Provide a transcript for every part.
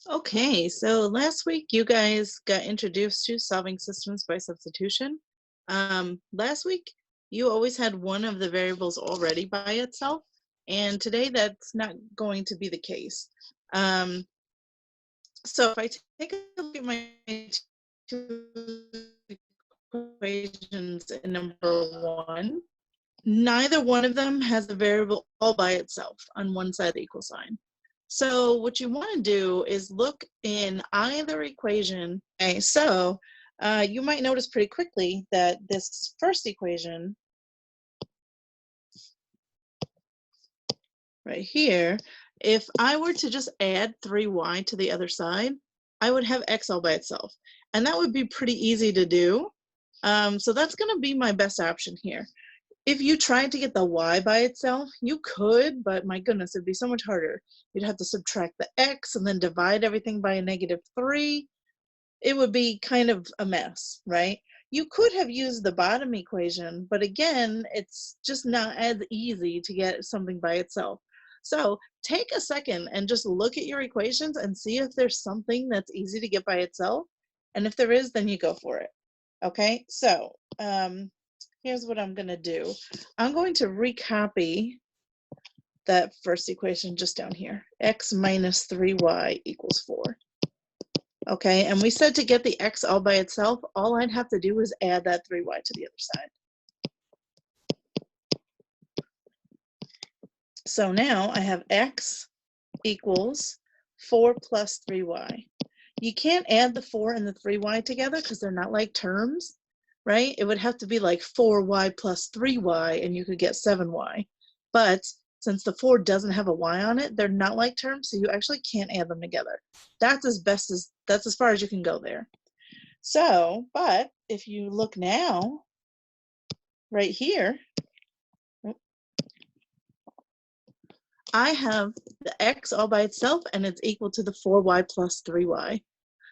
Okay, so last week you guys got introduced to solving systems by substitution. Last week you always had one of the variables already by itself, and today that's not going to be the case. Um, so if I take a look at my two equations in number one, neither one of them has a variable all by itself on one side of the equal sign. So what you want to do is look in either equation. Okay, so you might notice pretty quickly that this first equation right here, if I were to just add 3y to the other side, I would have x all by itself. And that would be pretty easy to do. So that's going to be my best option here. If you tried to get the y by itself, you could, but my goodness, it'd be so much harder. You'd have to subtract the x and then divide everything by a -3. It would be kind of a mess, right? You could have used the bottom equation, but again, it's just not as easy to get something by itself. So take a second and just look at your equations and see if there's something that's easy to get by itself. And if there is, then you go for it. Okay, so here's what I'm going to do. I'm going to recopy that first equation just down here. X minus 3y equals 4. Okay, and we said to get the x all by itself, all I'd have to do is add that 3y to the other side. So now I have x equals 4 plus 3y. You can't add the 4 and the 3y together because they're not like terms, right? It would have to be like 4y plus 3y and you could get 7y. But since the 4 doesn't have a y on it, they're not like terms, so you actually can't add them together. That's as far as you can go there. So, but if you look now, right here, I have the x all by itself and it's equal to the 4y plus 3y.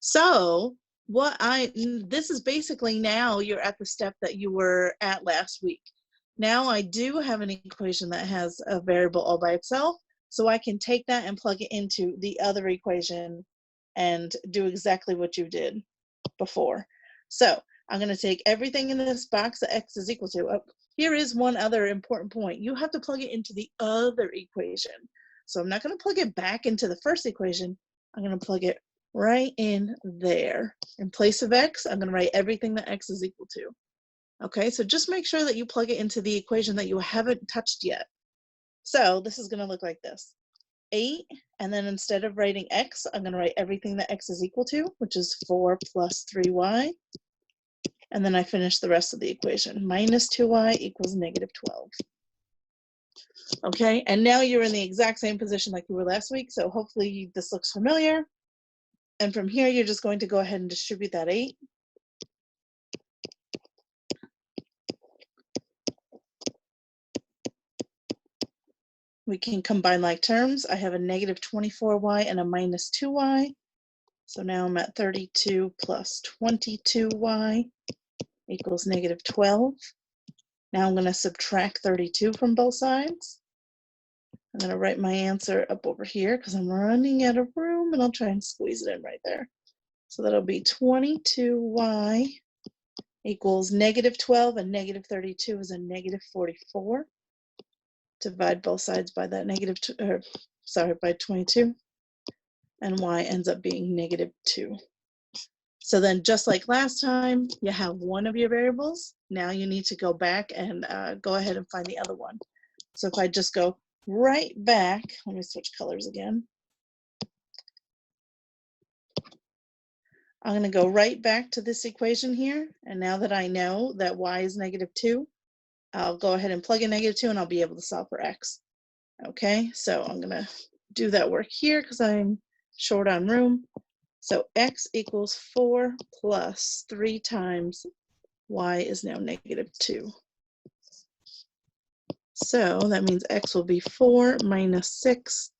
So this is basically now you're at the step that you were at last week. Now I do have an equation that has a variable all by itself, so I can take that and plug it into the other equation and do exactly what you did before. So I'm going to take everything in this box that x is equal to. Oh, here is one other important point. You have to plug it into the other equation. So I'm not going to plug it back into the first equation. I'm going to plug it right in there. In place of x, I'm going to write everything that x is equal to. Okay, so just make sure that you plug it into the equation that you haven't touched yet. So this is going to look like this. 8, and then instead of writing x, I'm going to write everything that x is equal to, which is 4 plus 3y. And then I finish the rest of the equation. Minus 2y equals -12. Okay, and now you're in the exact same position like you were last week, so hopefully this looks familiar. And from here, you're just going to go ahead and distribute that 8. We can combine like terms. I have a -24y and a -2y. So now I'm at 32 plus 22y equals -12. Now I'm going to subtract 32 from both sides. I'm going to write my answer up over here because I'm running out of room, and I'll try and squeeze it in right there. So that'll be 22y equals -12, and -32 is a -44. Divide both sides by that by 22, and y ends up being -2. So then just like last time, you have one of your variables. Now you need to go back and go ahead and find the other one. So if I just go right back, let me switch colors again. I'm going to go right back to this equation here. And now that I know that y is -2, I'll go ahead and plug in -2 and I'll be able to solve for x. Okay, so I'm going to do that work here because I'm short on room. So x equals 4 plus 3 times y is now -2. So that means x will be 4 minus 6.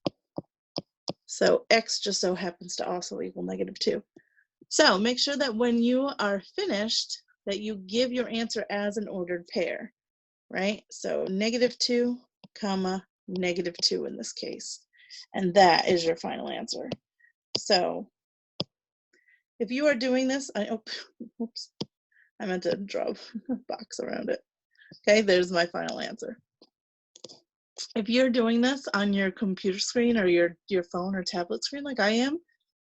So x just so happens to also equal -2. So make sure that when you are finished, that you give your answer as an ordered pair, right? So -2, comma, -2 in this case. And that is your final answer. So if you are doing this, oops, I meant to draw a box around it. Okay, there's my final answer. If you're doing this on your computer screen or your phone or tablet screen like I am,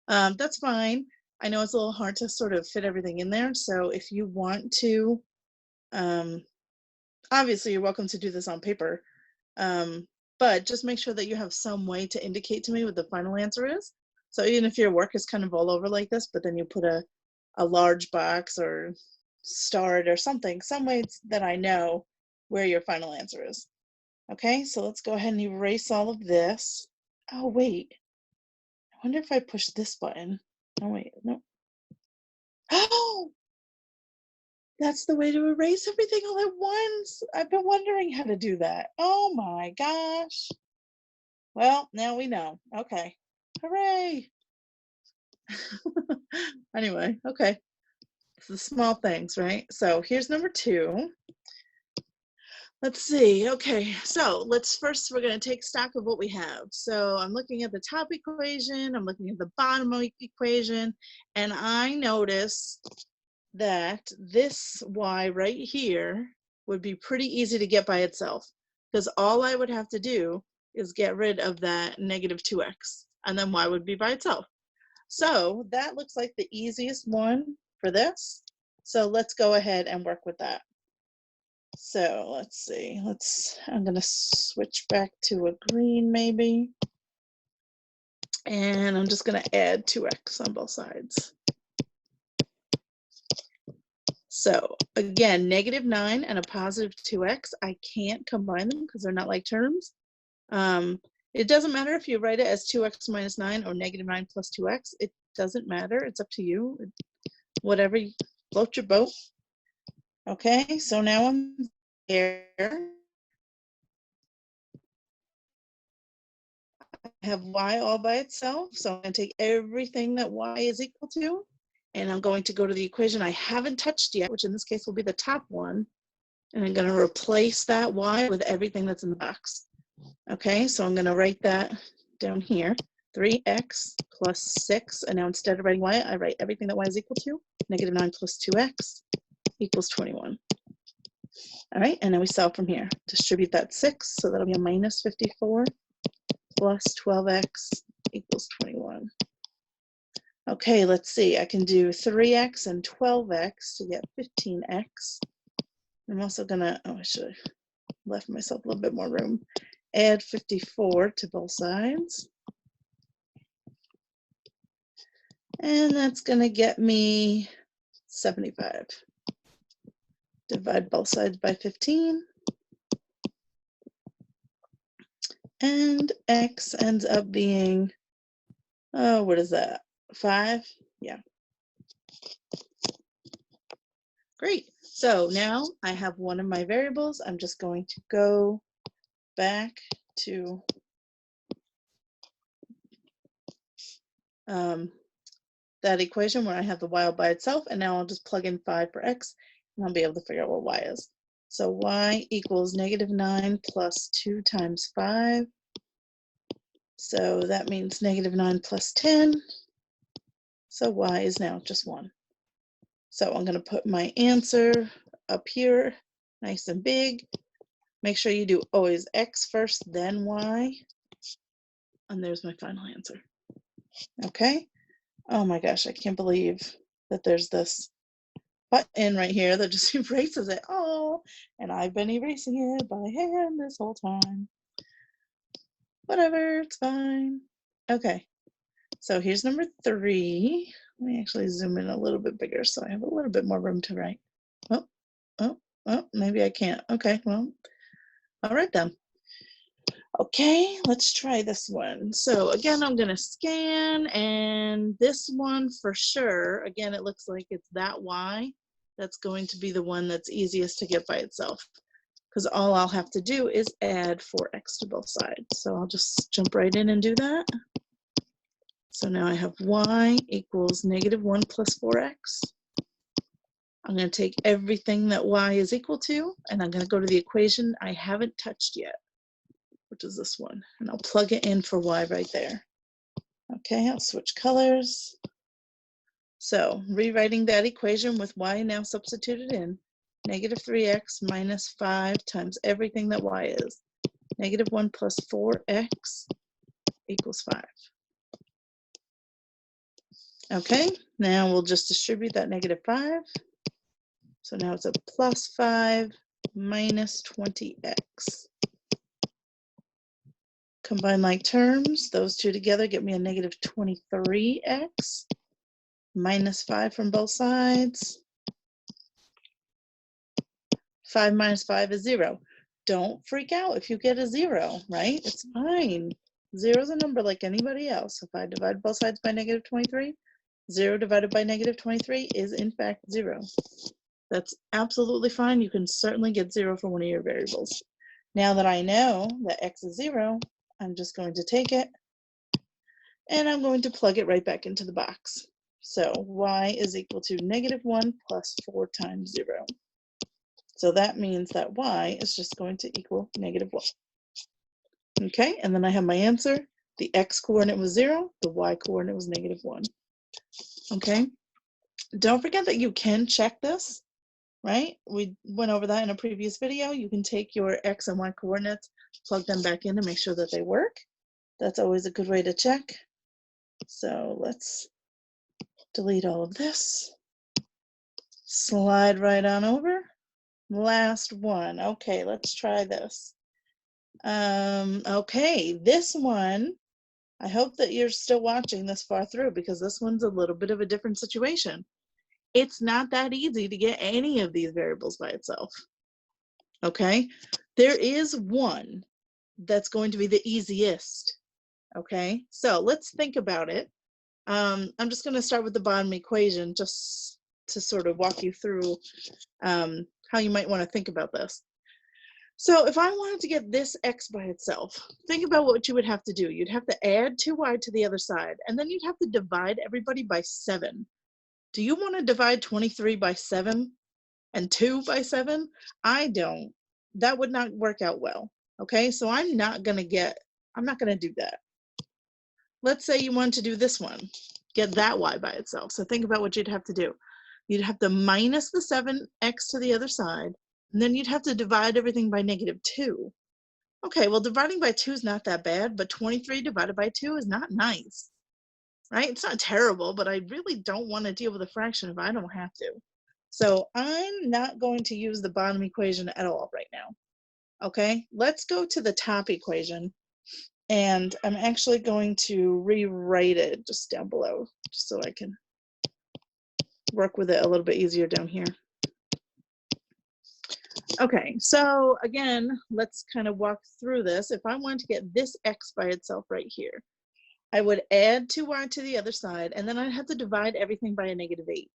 that's fine. I know it's a little hard to sort of fit everything in there. So if you want to, obviously you're welcome to do this on paper, but just make sure that you have some way to indicate to me what the final answer is. So even if your work is kind of all over like this, but then you put a large box or starred or something, some way that I know where your final answer is. Okay, so let's go ahead and erase all of this. Oh, wait. I wonder if I push this button. Oh, wait, no. Oh, that's the way to erase everything all at once. I've been wondering how to do that. Oh my gosh. Well, now we know. Okay. Hooray. Anyway, okay. It's the small things, right? So here's number 2. Let's see. Okay, so we're going to take stock of what we have. So I'm looking at the top equation, I'm looking at the bottom equation, and I notice that this y right here would be pretty easy to get by itself, because all I would have to do is get rid of that negative 2x, and then y would be by itself. So that looks like the easiest one for this. So let's go ahead and work with that. So let's see, I'm going to switch back to a green maybe. And I'm just going to add 2x on both sides. So again, -9 and a positive 2x, I can't combine them because they're not like terms. It doesn't matter if you write it as 2x minus 9 or -9 plus 2x. It doesn't matter. It's up to you. Whatever, float your boat. Okay, so now I'm here. I have y all by itself, so I'm going to take everything that y is equal to, and I'm going to go to the equation I haven't touched yet, which in this case will be the top one, and I'm going to replace that y with everything that's in the box. Okay, so I'm going to write that down here, 3x plus 6, and now instead of writing y, I write everything that y is equal to, -9 plus 2x equals 21. All right, and then we solve from here. Distribute that 6, so that'll be a minus 54 plus 12x equals 21. Okay, let's see. I can do 3x and 12x to get 15x. I'm also gonna, I should have left myself a little bit more room. Add 54 to both sides. And that's gonna get me 75. Divide both sides by 15. And x ends up being, oh, what is that? 5? Yeah. Great. So now I have one of my variables. I'm just going to go back to that equation where I have the y all by itself, and now I'll just plug in 5 for x, and I'll be able to figure out what y is. So y equals -9 plus 2 times 5. So that means -9 plus 10. So y is now just 1. So I'm going to put my answer up here, nice and big. Make sure you do always x first, then y. And there's my final answer. Okay. Oh my gosh, I can't believe that there's this button right here that just erases it. Oh, and I've been erasing it by hand this whole time. Whatever, it's fine. Okay, so here's number 3. Let me actually zoom in a little bit bigger so I have a little bit more room to write. Oh, maybe I can't. Okay, well, all right then. Okay, let's try this one. So again, I'm going to scan, and this one for sure, again, it looks like it's that y. That's going to be the one that's easiest to get by itself, because all I'll have to do is add 4x to both sides. So I'll just jump right in and do that. So now I have y equals -1 plus 4x. I'm going to take everything that y is equal to, and I'm going to go to the equation I haven't touched yet, which is this one, and I'll plug it in for y right there. Okay, I'll switch colors. So rewriting that equation with y now substituted in, negative 3x minus 5 times everything that y is. Negative 1 plus 4x equals 5. Okay, now we'll just distribute that negative 5. So now it's a plus 5 minus 20x. Combine like terms, those two together get me a negative 23x minus 5 from both sides. 5 minus 5 is 0. Don't freak out if you get a 0, right? It's fine. 0 is a number like anybody else. If I divide both sides by negative 23, 0 divided by negative 23 is in fact 0. That's absolutely fine. You can certainly get 0 for one of your variables. Now that I know that x is 0, I'm just going to take it and I'm going to plug it right back into the box. So y is equal to negative 1 plus 4 times 0. So that means that y is just going to equal negative 1. Okay, and then I have my answer. The x coordinate was 0, the y coordinate was negative 1. Okay, don't forget that you can check this, right? We went over that in a previous video. You can take your x and y coordinates, plug them back in to make sure that they work. That's always a good way to check. So let's delete all of this. Slide right on over. Last one. Okay, let's try this. Okay, this one, I hope that you're still watching this far through because this one's a little bit of a different situation. It's not that easy to get any of these variables by itself. Okay, there is one that's going to be the easiest. Okay, so let's think about it. I'm just going to start with the bottom equation just to sort of walk you through how you might want to think about this. So if I wanted to get this x by itself, think about what you would have to do. You'd have to add 2y to the other side, and then you'd have to divide everybody by 7. Do you want to divide 23 by 7 and 2 by 7? I don't. That would not work out well. Okay, so I'm not going to do that. Let's say you want to do this one, get that y by itself. So think about what you'd have to do. You'd have to minus the 7x to the other side, and then you'd have to divide everything by negative 2. Okay, well, dividing by 2 is not that bad, but 23 divided by 2 is not nice, right? It's not terrible, but I really don't want to deal with a fraction if I don't have to. So I'm not going to use the bottom equation at all right now. Okay, let's go to the top equation. And I'm actually going to rewrite it just down below, just so I can work with it a little bit easier down here. Okay, so again, let's kind of walk through this. If I wanted to get this x by itself right here, I would add 2y to the other side, and then I'd have to divide everything by a negative 8.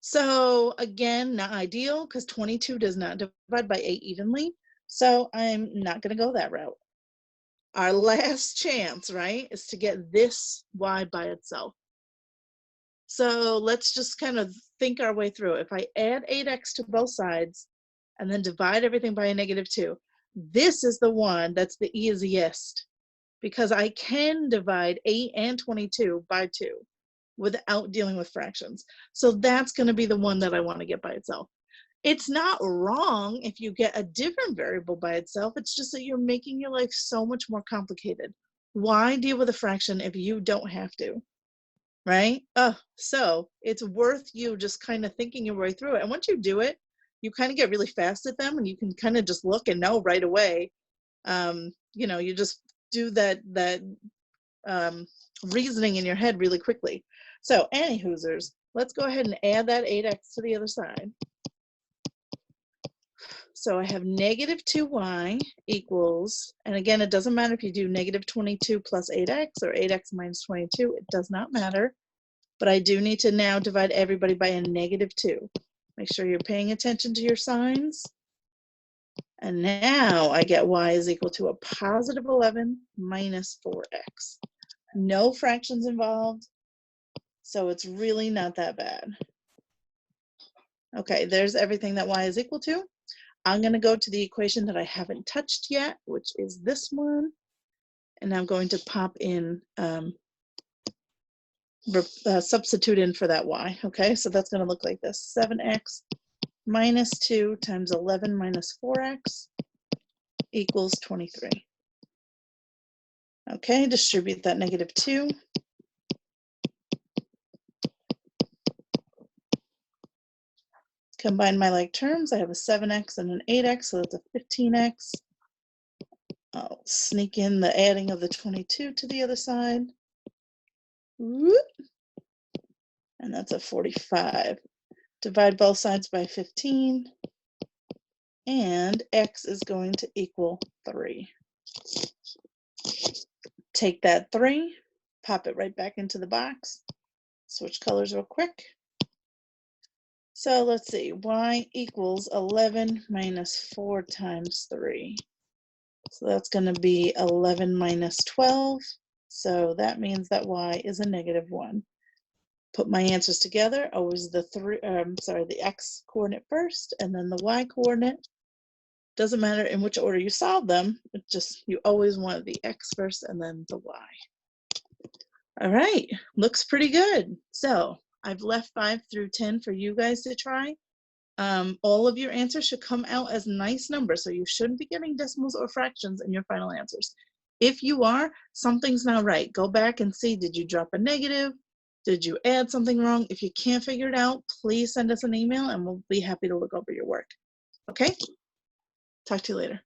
So again, not ideal because 22 does not divide by 8 evenly. So I'm not going to go that route. Our last chance, right, is to get this y by itself. So let's just kind of think our way through. If I add 8x to both sides and then divide everything by a negative 2, this is the one that's the easiest because I can divide 8 and 22 by 2 without dealing with fractions. So that's going to be the one that I want to get by itself. It's not wrong if you get a different variable by itself. It's just that you're making your life so much more complicated. Why deal with a fraction if you don't have to, right? So it's worth you just kind of thinking your way through it. And once you do it, you kind of get really fast at them and you can kind of just look and know right away. You know, you just do that reasoning in your head really quickly. So anywhoosers, let's go ahead and add that 8x to the other side. So I have negative 2y equals, and again, it doesn't matter if you do negative 22 plus 8x or 8x minus 22, it does not matter. But I do need to now divide everybody by a negative 2. Make sure you're paying attention to your signs. And now I get y is equal to a positive 11 minus 4x. No fractions involved, so it's really not that bad. Okay, there's everything that y is equal to. I'm going to go to the equation that I haven't touched yet, which is this one. And I'm going to pop in substitute in for that y, okay? So that's gonna look like this, 7x minus 2 times 11 minus 4x equals 23. Okay, distribute that -2. Combine my like terms, I have a 7x and an 8x, so that's a 15x. I'll sneak in the adding of the 22 to the other side. Whoop. And that's a 45. Divide both sides by 15, and x is going to equal 3. Take that 3, pop it right back into the box, switch colors real quick. So let's see, y equals 11 minus 4 times 3. So that's going to be 11 minus 12. So that means that y is a -1. Put my answers together, always the x coordinate first and then the y coordinate. Doesn't matter in which order you solve them, it's just you always want the x first and then the y. All right, looks pretty good. So I've left 5 through 10 for you guys to try. All of your answers should come out as nice numbers, so you shouldn't be getting decimals or fractions in your final answers. If you are, something's not right. Go back and see, did you drop a negative? Did you add something wrong? If you can't figure it out, please send us an email and we'll be happy to look over your work. Okay? Talk to you later.